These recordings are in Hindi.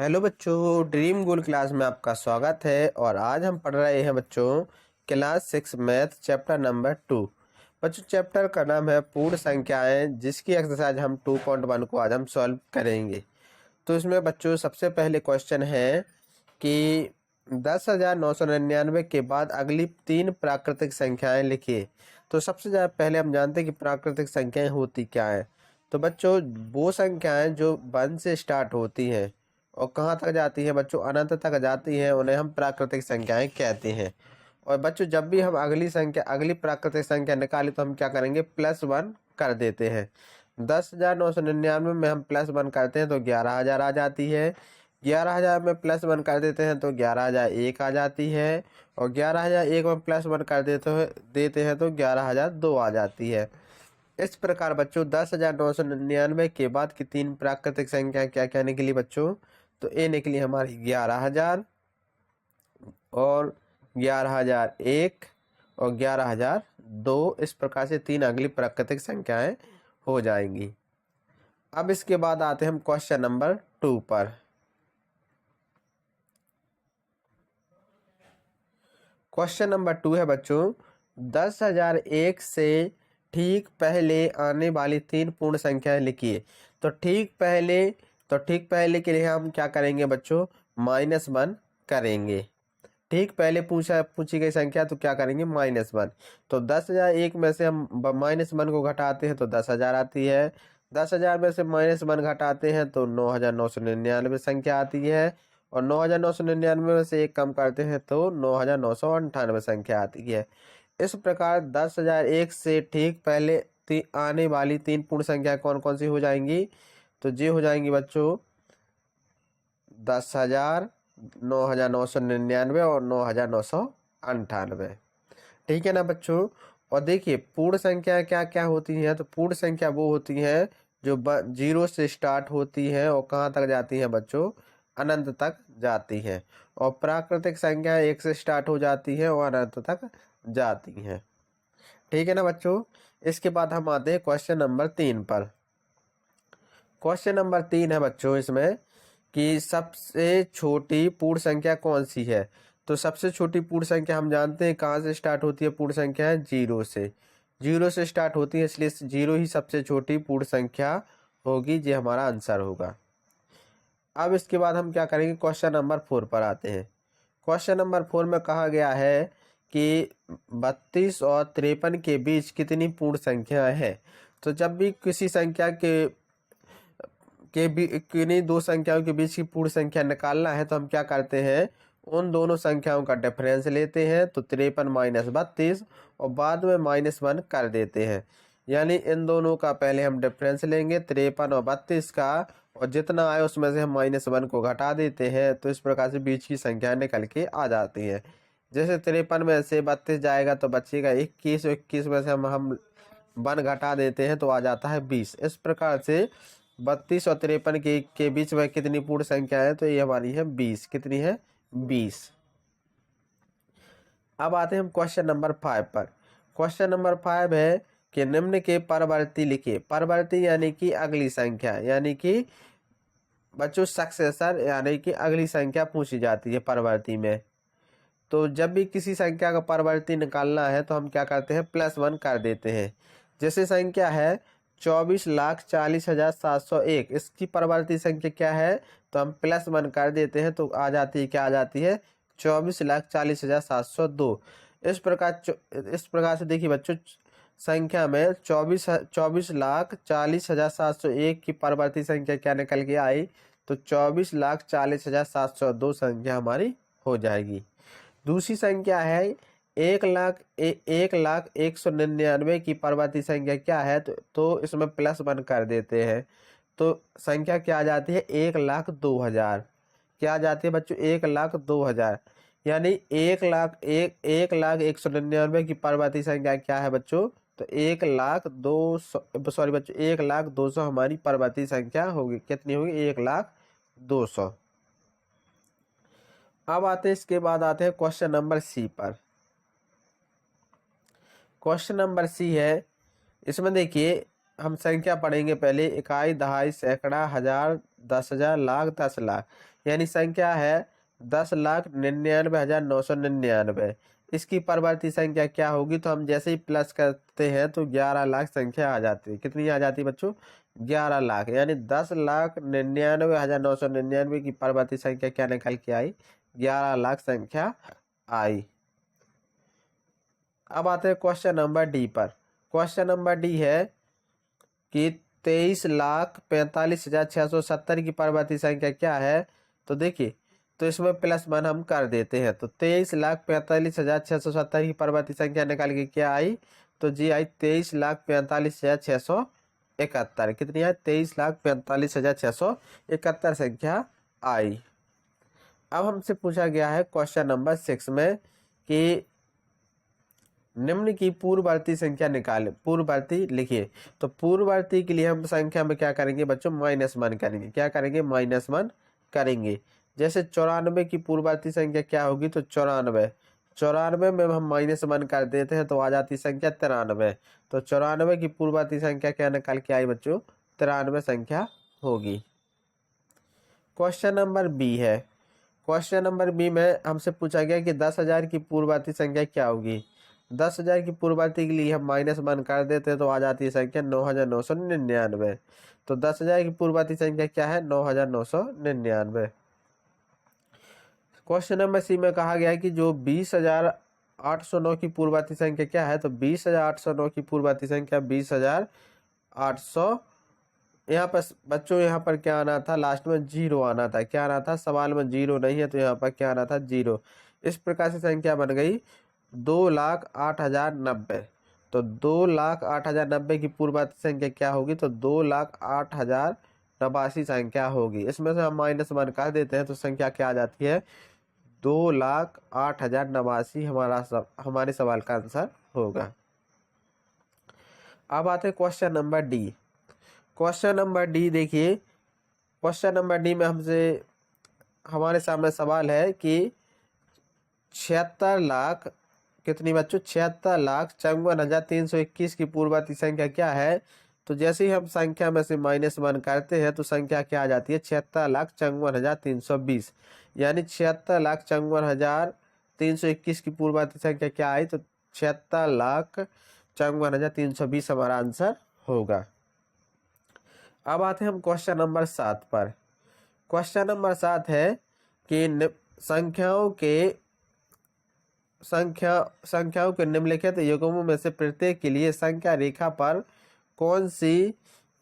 हेलो बच्चों, ड्रीम गोल क्लास में आपका स्वागत है। और आज हम पढ़ रहे हैं बच्चों क्लास 6 मैथ चैप्टर नंबर 2। बच्चों चैप्टर का नाम है पूर्ण संख्याएं, जिसकी एक्सरसाइज हम 2.1 को आज हम सॉल्व करेंगे। तो इसमें बच्चों सबसे पहले क्वेश्चन है कि 10,999 के बाद अगली 3 प्राकृतिक संख्याएं लिखिए। तो सबसे ज़्यादा पहले हम जानते हैं कि प्राकृतिक संख्याएं होती क्या है। तो बच्चों वो संख्याएं जो 1 से स्टार्ट होती हैं और कहाँ तक जाती है बच्चों, अनंत तक जाती है, उन्हें हम प्राकृतिक संख्याएं कहते हैं। और बच्चों जब भी हम अगली प्राकृतिक संख्या निकालें तो हम क्या करेंगे, +1 कर देते हैं। 10,999 में हम +1 करते हैं तो 11,000 आ जाती है। 11,000 में +1 कर देते हैं तो 11,001 आ जाती है। और 11,001 में +1 कर देते हैं तो 11,002 आ जाती है। इस प्रकार बच्चों 10,999 के बाद की 3 प्राकृतिक संख्या क्या क्या निकली बच्चों, तो ए निकली हमारी 11,000 और 11,001 और 11,002। इस प्रकार से 3 अगली प्राकृतिक संख्याएं हो जाएंगी। अब इसके बाद आते हैं हम क्वेश्चन नंबर 2 पर। क्वेश्चन नंबर 2 है बच्चों, 10,001 से ठीक पहले आने वाली 3 पूर्ण संख्याएं लिखिए। तो ठीक पहले के लिए हम क्या करेंगे बच्चों, -1 करेंगे। ठीक पहले पूछी गई संख्या तो क्या करेंगे, -1। तो 10,001 में से हम -1 को घटाते हैं तो 10,000 आती है। 10,000 में से -1 घटाते हैं तो 9,999 संख्या आती है। और 9,999 में से 1 कम करते हैं तो 9,998 संख्या आती है। इस प्रकार 10,001 से ठीक पहले आने वाली 3 पूर्ण संख्या कौन कौन सी हो जाएंगी, तो ये हो जाएंगी बच्चों 10,000, 9,999 और 9,998। ठीक है ना बच्चों। और देखिए पूर्ण संख्या क्या क्या होती हैं, तो पूर्ण संख्या वो होती हैं जो 0 से स्टार्ट होती हैं और कहाँ तक जाती हैं बच्चों, अनंत तक जाती हैं। और प्राकृतिक संख्या 1 से स्टार्ट हो जाती है और अनंत तक जाती हैं। ठीक है ना बच्चों। इसके बाद हम आते हैं क्वेश्चन नंबर 3 पर। क्वेश्चन नंबर 3 है बच्चों इसमें कि सबसे छोटी पूर्ण संख्या कौन सी है। तो सबसे छोटी पूर्ण संख्या हम जानते हैं कहाँ से स्टार्ट होती है, पूर्ण संख्या है 0 से। 0 से स्टार्ट होती है, इसलिए 0 ही सबसे छोटी पूर्ण संख्या होगी। ये हमारा आंसर होगा। अब इसके बाद हम क्या करेंगे, क्वेश्चन नंबर 4 पर आते हैं। क्वेश्चन नंबर 4 में कहा गया है कि 32 और 53 के बीच कितनी पूर्ण संख्याएं हैं। तो जब भी किसी संख्या किन्हीं दो संख्याओं के बीच की पूर्ण संख्या निकालना है तो हम क्या करते हैं, उन दोनों संख्याओं का डिफरेंस लेते हैं। तो 53 - 32 और बाद में -1 कर देते हैं। यानी इन दोनों का पहले हम डिफरेंस लेंगे 53 और 32 का, और जितना आए उसमें से हम -1 को घटा देते हैं। तो इस प्रकार से बीच की संख्या निकल के आ जाती है। जैसे 53 में से 32 जाएगा तो बचेगा 21, और 21 में से हम 1 घटा देते हैं तो आ जाता है 20। इस प्रकार से 32 और 53 के बीच में कितनी पूर्ण संख्या है, तो ये हमारी है 20। कितनी है, 20। अब आते हैं हम क्वेश्चन नंबर 5 पर। क्वेश्चन नंबर 5 है कि निम्न के परवर्ती लिखिए। परवर्ती यानी कि अगली संख्या, यानी कि बच्चों सक्सेसर, यानी कि अगली संख्या पूछी जाती है परवर्ती में। तो जब भी किसी संख्या का परवर्ती निकालना है तो हम क्या करते हैं, +1 कर देते हैं। जैसे संख्या है 24,40,701, इसकी परवर्ती संख्या क्या है, तो हम +1 कर देते हैं तो आ जाती है, क्या आ जाती है, 24,40,702। इस प्रकार से देखिए बच्चों, संख्या में 24,40,701 की परवर्ती संख्या क्या निकल के आई, तो 24,40,702 संख्या हमारी हो जाएगी। दूसरी संख्या है 1,01,199 की परवर्ती संख्या क्या है, तो इसमें +1 कर देते हैं। तो संख्या क्या आ जाती है, 1,02,000। क्या आ जाती है बच्चों, 1,02,000। यानी 1,01,199 की परवर्ती संख्या क्या है बच्चों, तो 1,02,000 हमारी परवर्ती संख्या होगी। कितनी होगी, 1,02,000। अब इसके बाद आते हैं क्वेश्चन नंबर सी पर। क्वेश्चन नंबर सी है, इसमें देखिए हम संख्या पढ़ेंगे पहले, इकाई, दहाई, सैकड़ा, हजार, 10,000 लाख 10 लाख, यानी संख्या है 10,99,999। इसकी परवर्ती संख्या क्या होगी? तो हम जैसे ही प्लस करते हैं तो 11 लाख संख्या आ जाती है। कितनी आ जाती है बच्चों? 11 लाख, यानी 10,99,999 की परवर्ती संख्या क्या निकल के आई? 11 लाख संख्या आई। अब आते हैं क्वेश्चन नंबर डी पर। क्वेश्चन नंबर डी है कि 23,45,670 की परवर्ती संख्या क्या है? तो देखिए, तो इसमें प्लस वन हम कर देते हैं। तो 23,45,670 की परवर्ती संख्या निकाल के क्या आई? तो जी आई 23,45,671। कितनी आई? 23,45,671 संख्या आई। अब हमसे पूछा गया है क्वेश्चन नंबर 6 में कि निम्न की पूर्ववर्ती संख्या निकालें। पूर्ववर्ती लिखिए। तो पूर्ववर्ती के लिए हम संख्या में क्या करेंगे बच्चों? -1 करेंगे। क्या करेंगे? -1 करेंगे। जैसे 94 की पूर्ववर्ती संख्या क्या होगी? तो 94। 94 में हम -1 कर देते हैं तो आ जाती संख्या 93। तो 94 की पूर्ववर्ती संख्या क्या निकल के आई बच्चों? 93 संख्या होगी। क्वेश्चन नंबर बी है। क्वेश्चन नंबर बी में हमसे पूछा गया कि 10,000 की पूर्ववर्ती संख्या क्या होगी? 10,000 की पूर्ववर्ती के लिए हम -1 कर देते हैं तो आ जाती है संख्या 9,999। तो 10,000 की पूर्ववर्ती संख्या क्या है? 9,999। क्वेश्चन नंबर सी में कहा गया है कि जो 20,809 की पूर्ववर्ती संख्या क्या है? तो 20,809 की पूर्ववर्ती संख्या 20,800। यहाँ पर बच्चों यहाँ पर क्या आना था? लास्ट में 0 आना था। क्या आना था? सवाल में 0 नहीं है तो यहाँ पर क्या आना था? 0। इस प्रकार से संख्या बन गई 2,08,090। तो 2,08,090 की पूर्ववर्ती संख्या क्या होगी? तो 2,08,089 संख्या होगी। इसमें से हम -1 कर देते हैं तो संख्या क्या आ जाती है? 2,08,089 हमारे सवाल का आंसर होगा। अब आते हैं question number D. Question number D देखिए। क्वेश्चन नंबर डी में हमारे सामने सवाल है कि 76 लाख कितनी बच्चों? 76,54,321 की पूर्ववर्ती संख्या क्या है? तो जैसे ही हम संख्या में से -1 करते हैं तो संख्या क्या आ जाती है? 76,54,320, यानी 76,54,321 की पूर्ववर्ती संख्या क्या आई? तो 76,54,320 हमारा आंसर होगा। अब आते हैं हम क्वेश्चन नंबर 7 पर। क्वेश्चन नंबर 7 है कि संख्याओं के निम्नलिखित युग्मों में से प्रत्येक के लिए संख्या रेखा पर कौन सी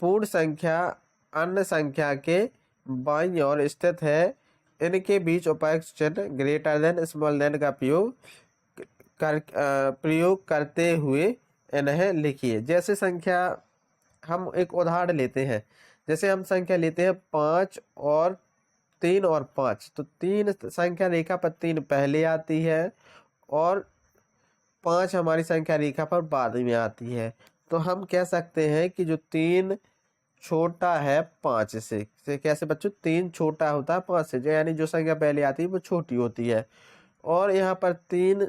पूर्ण संख्या अन्य संख्या के बाईं ओर स्थित है? इनके बीच उपर्युक्त चिन्ह ग्रेटर देन स्मॉल देन का प्रयोग करते हुए इन्हें लिखिए। जैसे संख्या हम एक उदाहरण लेते हैं। जैसे हम संख्या लेते हैं 5 और 3 और 5। तो 3 संख्या रेखा पर 3 पहले आती है और 5 हमारी संख्या रेखा पर बाद में आती है। तो हम कह सकते हैं कि जो 3 छोटा है 5 से। कैसे बच्चों? 3 छोटा होता है 5 से, यानी जो संख्या पहले आती है वो छोटी होती है। और यहाँ पर 3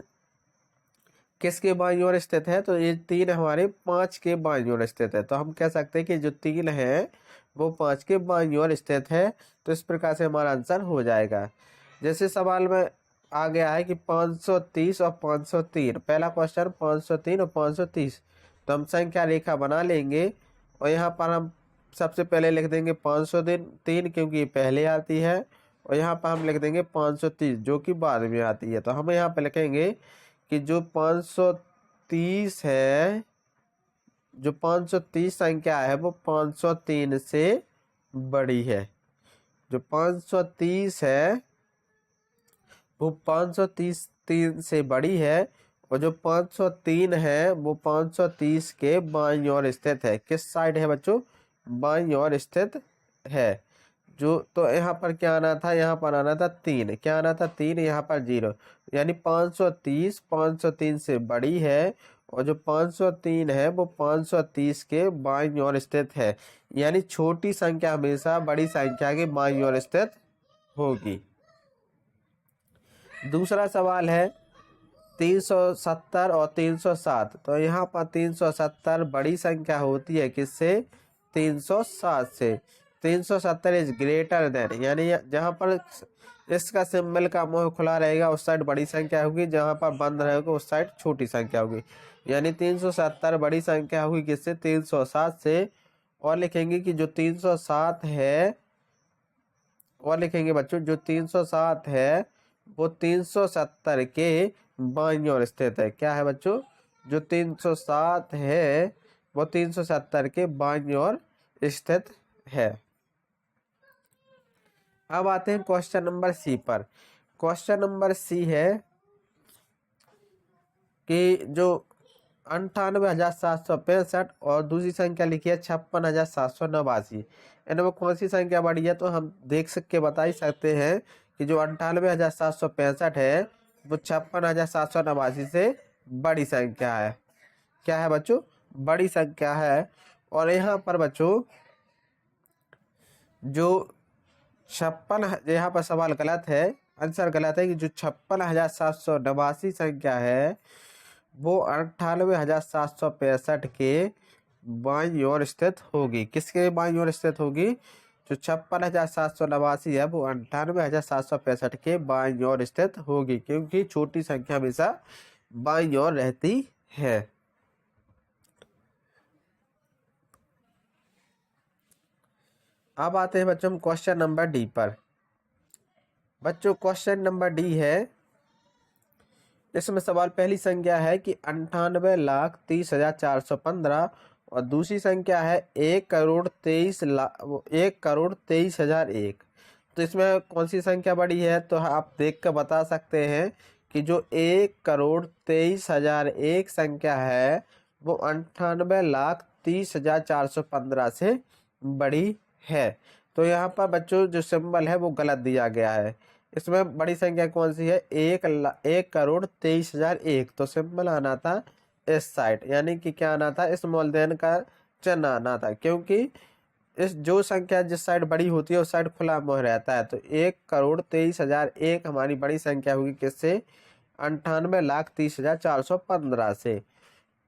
किसके बाईं ओर स्थित है? तो ये 3 हमारे 5 के बाईं ओर स्थित है। तो हम कह सकते हैं कि जो 3 है वो 5 के बाईं ओर स्थित है। तो इस प्रकार से हमारा आंसर हो जाएगा। जैसे सवाल में आ गया है कि 530 और 503। पहला क्वेश्चन 503 और 530। तो हम संख्या रेखा बना लेंगे और यहाँ पर हम सबसे पहले लिख देंगे 503 क्योंकि पहले आती है, और यहाँ पर हम लिख देंगे 530 जो कि बाद में आती है। तो हम यहाँ पर लिखेंगे कि जो 530 है, जो 530 संख्या है वो 503 से बड़ी है। जो 530 है वो 530 से बड़ी है, और जो 503 है वो 530 के बाईं ओर स्थित है। किस साइड है बच्चों? बाईं ओर स्थित है। जो तो यहाँ पर क्या आना था? यहाँ पर आना था 3। क्या आना था? 3। यहाँ पर 0, यानी 530 503 से बड़ी है, और जो 503 है वो 530 के बाईं ओर स्थित है। यानी छोटी संख्या हमेशा बड़ी संख्या के बाईं ओर स्थित होगी। दूसरा सवाल है 370 और 307। तो यहाँ पर 370 बड़ी संख्या होती है किससे? 307 से। 370 इज ग्रेटर देन, यानी जहाँ पर इसका सिंबल का मुंह खुला रहेगा उस साइड बड़ी संख्या होगी, जहाँ पर बंद रहेगा उस साइड छोटी संख्या होगी। यानी 370 बड़ी संख्या होगी किससे? 307 से। और लिखेंगे कि जो 307 है, और लिखेंगे बच्चों जो 307 है वो 370 के बाईं ओर स्थित है। क्या है बच्चों? जो 307 है वो 370 के बाईं ओर स्थित है। अब आते हैं क्वेश्चन नंबर सी पर। क्वेश्चन नंबर सी है कि जो 98,765 और दूसरी संख्या लिखी है 56,789, इनमें कौन सी संख्या बड़ी है? तो हम देख के बता ही सकते हैं कि जो 98,765 है वो 56,789 से बड़ी संख्या है। क्या है बच्चों? बड़ी संख्या है। और यहाँ पर बच्चों जो 56, यहाँ पर सवाल गलत है, आंसर गलत है कि जो 56,789 संख्या है वो 98,765 के बाईं ओर स्थित होगी। किसके बाईं ओर स्थित होगी? जो 56,789 है वो 98,765 के बाईं ओर स्थित होगी, क्योंकि छोटी संख्या हमेशा बाईं ओर रहती है। अब आते हैं बच्चों क्वेश्चन नंबर डी पर। बच्चों क्वेश्चन नंबर डी है, इसमें सवाल पहली संख्या है कि 98,30,415 और दूसरी संख्या है 1,23,01। तो इसमें कौन सी संख्या बड़ी है? तो आप देख कर बता सकते हैं कि जो 1,23,001 संख्या है वो 98,30,415 से बड़ी है। तो यहाँ पर बच्चों जो सिंबल है वो गलत दिया गया है। इसमें बड़ी संख्या कौन सी है? 1,23,001। तो सिंबल आना था इस साइड, यानी कि क्या आना था? स्मॉल देन का चिन्ह आना था, क्योंकि इस जो संख्या जिस साइड बड़ी होती है उस साइड खुला मुंह रहता है। तो 1,23,001 हमारी बड़ी संख्या होगी किससे? 98,30,415 से।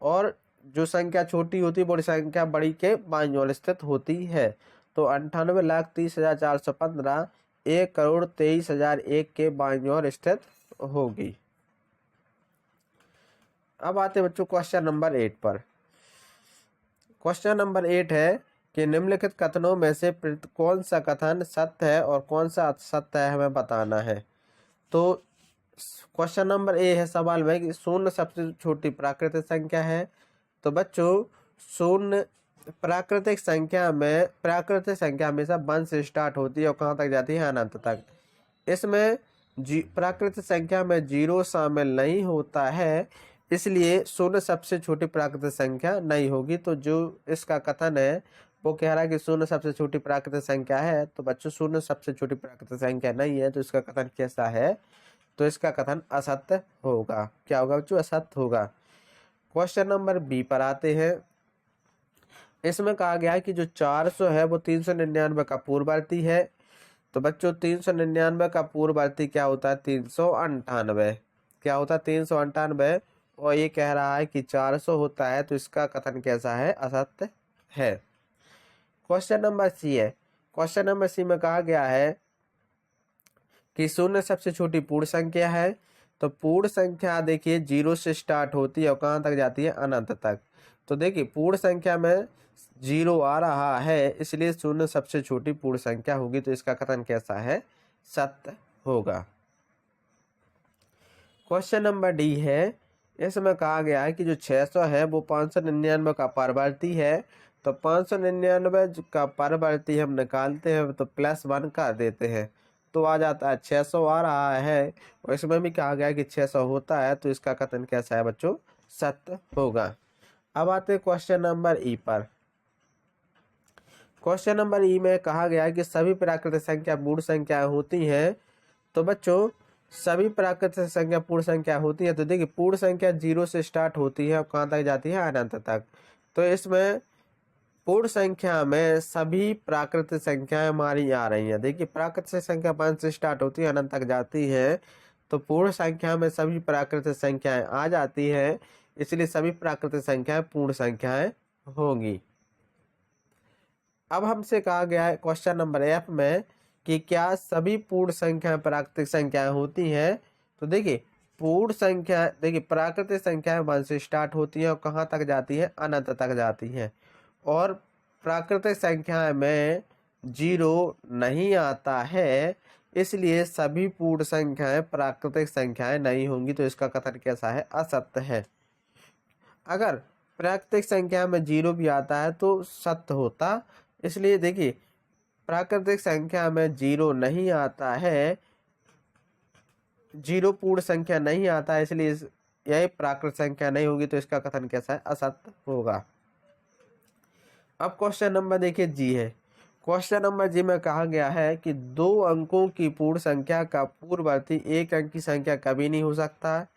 और जो संख्या छोटी होती है बड़ी संख्या बड़ी के बाईं ओर स्थित होती है। तो 98,30,415 1,23,001 के बाईं ओर स्थित होगी। अब आते बच्चों क्वेश्चन नंबर 8 पर। क्वेश्चन नंबर 8 है कि निम्नलिखित कथनों में से कौन सा कथन सत्य है और कौन सा असत्य है, हमें बताना है। तो क्वेश्चन नंबर ए है सवाल में कि शून्य सबसे छोटी प्राकृतिक संख्या है। तो बच्चों शून्य प्राकृतिक संख्या हमेशा 1 से स्टार्ट होती है और कहाँ तक जाती है? अनंत तक। इसमें प्राकृतिक संख्या में 0 शामिल नहीं होता है, इसलिए शून्य सबसे छोटी प्राकृतिक संख्या नहीं होगी। तो जो इसका कथन है वो कह रहा है कि शून्य सबसे छोटी प्राकृतिक संख्या है। तो बच्चों शून्य सबसे छोटी प्राकृतिक संख्या नहीं है, तो इसका कथन कैसा है? तो इसका कथन असत्य होगा। क्या होगा बच्चों? असत्य होगा। क्वेश्चन नंबर बी पर आते हैं। इसमें कहा गया है कि जो 400 है वो 399 का पूर्ववर्ती है। तो बच्चों 399 का पूर्ववर्ती क्या होता है? 398। क्या होता है? 398। और ये कह रहा है कि 400 होता है, तो इसका कथन कैसा है? असत्य है। क्वेश्चन नंबर सी है। क्वेश्चन नंबर सी में कहा गया है कि शून्य सबसे छोटी पूर्ण संख्या है। तो पूर्ण संख्या देखिए 0 से स्टार्ट होती है और कहाँ तक जाती है? अनंत तक। तो देखिए पूर्ण संख्या में 0 आ रहा है, इसलिए शून्य सबसे छोटी पूर्ण संख्या होगी। तो इसका कथन कैसा है? सत्य होगा। क्वेश्चन नंबर डी है। इसमें कहा गया है कि जो 600 है वो 599 का परवर्ती है। तो 599 का परवर्ती हम निकालते हैं तो +1 कर देते हैं, तो आ जाता है 600 आ रहा है। और इसमें भी कहा गया है कि 600 होता है, तो इसका कथन कैसा है बच्चों? सत्य होगा। अब आते हैं क्वेश्चन नंबर ई पर। क्वेश्चन नंबर ई में कहा गया है कि सभी प्राकृतिक संख्या पूर्ण संख्या होती हैं। तो बच्चों सभी प्राकृतिक संख्या पूर्ण संख्या होती है। तो देखिए पूर्ण संख्या 0 से स्टार्ट होती है और कहाँ तक जाती है? अनंत तक। तो इसमें पूर्ण संख्या में सभी प्राकृतिक संख्याएं हमारी आ रही हैं। देखिए प्राकृतिक संख्या 1 से स्टार्ट होती है, अनंत तक जाती है। तो पूर्ण संख्या में सभी प्राकृतिक संख्याएं आ जाती है, इसलिए सभी प्राकृतिक संख्याएं पूर्ण संख्याएं होंगी। अब हमसे कहा गया है क्वेश्चन नंबर एफ में कि क्या सभी पूर्ण संख्याएं प्राकृतिक संख्याएं होती हैं। तो देखिए पूर्ण संख्या, देखिए प्राकृतिक संख्याएं 1 से स्टार्ट होती हैं और कहाँ तक जाती है, अनंत तक जाती हैं। और प्राकृतिक संख्याएं में 0 नहीं आता है, इसलिए सभी पूर्ण संख्याएं प्राकृतिक संख्याएं नहीं होंगी। तो इसका कथन कैसा है, असत्य है। अगर प्राकृतिक संख्या में 0 भी आता है तो सत्य होता। इसलिए देखिए प्राकृतिक संख्या में 0 नहीं आता है, 0 पूर्ण संख्या नहीं आता है, इसलिए यह प्राकृतिक संख्या नहीं होगी। तो इसका कथन कैसा है, असत्य होगा। अब क्वेश्चन नंबर देखिए जी है। क्वेश्चन नंबर जी में कहा गया है कि 2 अंकों की पूर्ण संख्या का पूर्ववर्ती 1 अंक की संख्या कभी नहीं हो सकता है।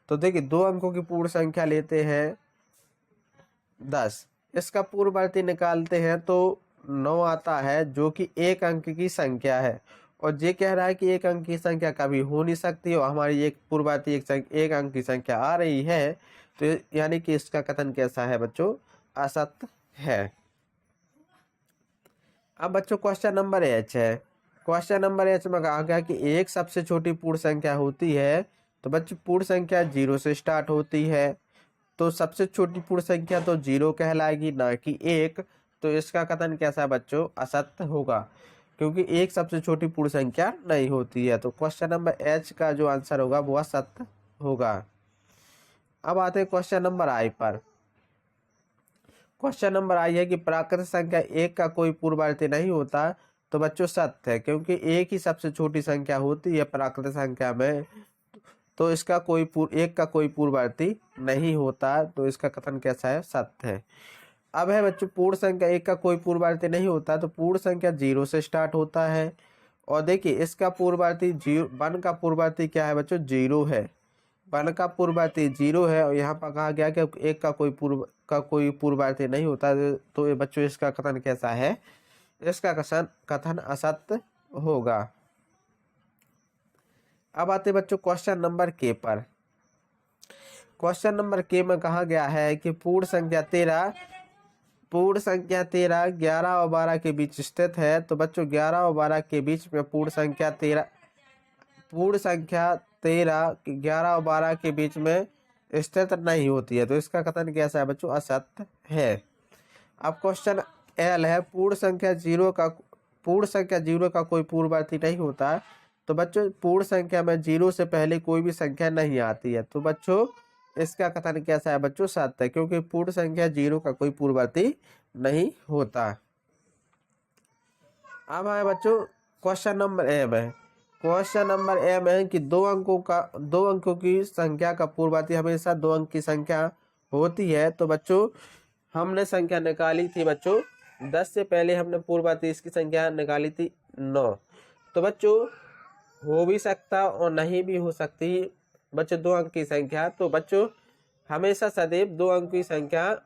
तो देखिए 2 अंकों की पूर्ण संख्या लेते हैं 10, इसका पूर्ववर्ती निकालते हैं तो 9 आता है, जो कि 1 अंक की संख्या है। और ये कह रहा है कि 1 अंक की संख्या कभी हो नहीं सकती और हमारी एक पूर्ववर्ती 1 अंक की संख्या आ रही है। तो यानी कि इसका कथन कैसा है बच्चों, असत्य है। अब बच्चों क्वेश्चन नंबर एच है। क्वेश्चन नंबर एच में कहा गया कि एक सबसे छोटी पूर्ण संख्या होती है। तो बच्चों पूर्ण संख्या 0 से स्टार्ट होती है, तो सबसे छोटी पूर्ण संख्या तो 0 कहलाएगी, ना कि 1। तो इसका कथन कैसा है बच्चों, असत्य होगा, क्योंकि 1 सबसे छोटी पूर्ण संख्या नहीं होती है। तो क्वेश्चन नंबर एच का जो आंसर होगा वो असत्य होगा। अब आते हैं क्वेश्चन नंबर आई पर। क्वेश्चन नंबर आई है कि प्राकृतिक संख्या 1 का कोई पूर्ववर्ती नहीं होता। तो बच्चों सत्य है, क्योंकि 1 ही सबसे छोटी संख्या होती है प्राकृतिक संख्या में। तो इसका कोई 1 का कोई पूर्ववर्ती नहीं होता। तो इसका कथन कैसा है, सत्य है। अब है बच्चों पूर्ण संख्या 1 का कोई पूर्ववर्ती नहीं होता। तो पूर्ण संख्या 0 से स्टार्ट होता है। और देखिए इसका पूर्ववर्ती 1 का पूर्ववर्ती क्या है बच्चों, 0 है। 1 का पूर्ववर्ती 0 है और यहाँ पर कहा गया कि 1 का कोई पूर्ववर्ती नहीं होता। तो ये बच्चों इसका कथन कैसा है, इसका कथन असत्य होगा। अब आते बच्चों क्वेश्चन नंबर के पर। क्वेश्चन नंबर के में कहा गया है कि पूर्ण संख्या 13 11 और 12 के बीच स्थित है। तो बच्चों 11 और 12 के बीच में पूर्ण संख्या 13 11 और 12 के बीच में स्थित नहीं होती है। तो इसका कथन कैसा है बच्चों, असत्य है। अब क्वेश्चन एल है, पूर्ण संख्या 0 का कोई पूर्ववर्ती नहीं होता। तो बच्चों पूर्ण संख्या में 0 से पहले कोई भी संख्या नहीं आती है। तो बच्चों इसका कथन कैसा है बच्चों, सत्य है, क्योंकि पूर्ण संख्या 0 का कोई पूर्ववर्ती नहीं होता। अब है बच्चों क्वेश्चन नंबर एम है। क्वेश्चन नंबर एम है कि 2 अंकों की संख्या का पूर्ववर्ती हमेशा 2 अंक की संख्या होती है। तो बच्चों हमने संख्या निकाली थी बच्चों 10 से पहले हमने पूर्ववर्ती इसकी संख्या निकाली थी 9। तो बच्चों हो भी सकता और नहीं भी हो सकती बच्चों 2 अंक की संख्या। तो बच्चों हमेशा सदैव 2 अंक की संख्या,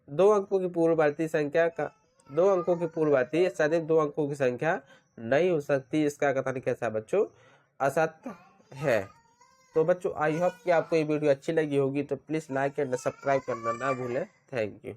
2 अंकों की पूर्ववर्ती संख्या का 2 अंकों की पूर्ववर्ती सदैव 2 अंकों की संख्या नहीं हो सकती। इसका कथन कैसा बच्चों, असत्य है। तो बच्चों आई होप कि आपको ये वीडियो अच्छी लगी होगी। तो प्लीज़ लाइक एंड सब्सक्राइब करना ना भूलें। Thank you.